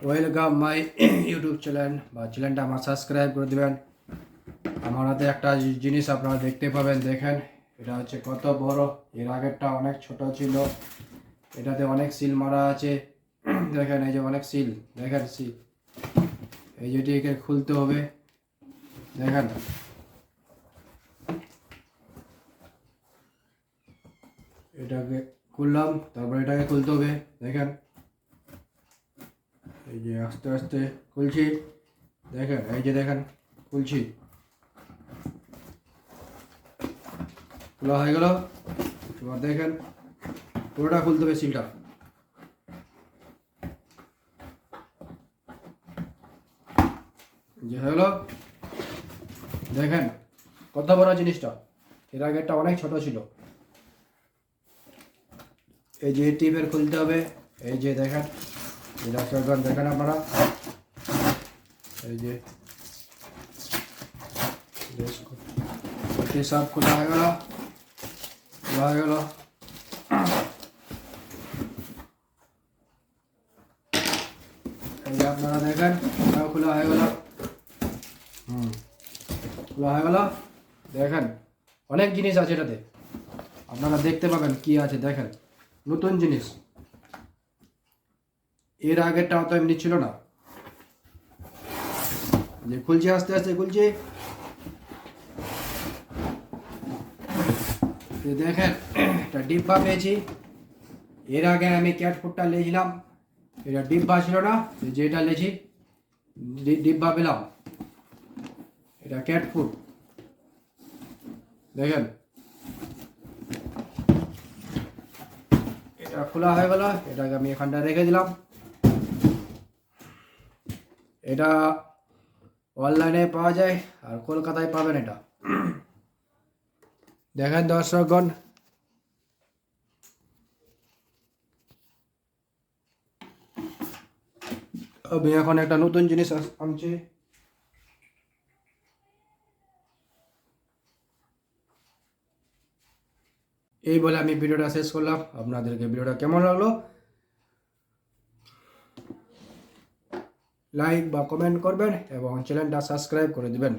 Welcome my YouTube channel বা চ্যানেলটা আমার সাবস্ক্রাইব করে দেবেন। আমার হাতে একটা জিনিস আপনারা দেখতে পাবেন, দেখেন এটা হচ্ছে কত বড়। এর আগেরটা অনেক ছোট ছিল, এটাতে অনেক সিল মারা আছে। দেখেন এই যে অনেক সিল, দেখেন সিল, এই যেটিকে খুলতে হবে। দেখেন এটাকে খুললাম, তারপর এটাকে খুলতে হবে। দেখেন এই যে আস্তে আস্তে খুলছি, দেখেন এই যে দেখেন খুলছি, খোলা হয়ে গেল। এবার দেখেন পুরোটা খুলতে হবে সিলটা। যে হলো, দেখেন কত বড় জিনিসটা। এর আগেরটা অনেক ছোট ছিল। এই যে টিপের খুলতে হবে। এই যে দেখেন, দেখেন আপনারা, এই যে সব খোলা হয়ে গেল, খোলা হয়ে গেল। এই যে আপনারা দেখেন খোলা হয়ে গেল। খোলা হয়ে গেল। দেখেন অনেক জিনিস আছে এটাতে, আপনারা দেখতে পাবেন কি আছে। দেখেন নতুন জিনিস, এর আগেরটা তো এমনি ছিল না। যে খুলছে, আস্তে আস্তে খুলছে। দেখেন একটা ডিব্বা পেয়েছি। এর আগে আমি ক্যাট ফুডটা নিয়েছিলাম, এটা ডিব্বা ছিল না, যেটা নিয়েছি ডিব্বা পেলাম। এটা ক্যাট ফুড। দেখেন এটা খোলা হয়ে গেল। এটাকে আমি এখানটা রেখে দিলাম। এটা অনলাইনে পাওয়া যায়, আর কলকাতায় পাবেন এটা। দেখেন দর্শকগণ, আমি এখন একটা নতুন জিনিস আনছি। এই বলে আমি ভিডিওটা শেষ করলাম। আপনাদেরকে ভিডিওটা কেমন লাগলো লাইক বা কমেন্ট করবেন এবং চ্যানেলটা সাবস্ক্রাইব করে দিবেন।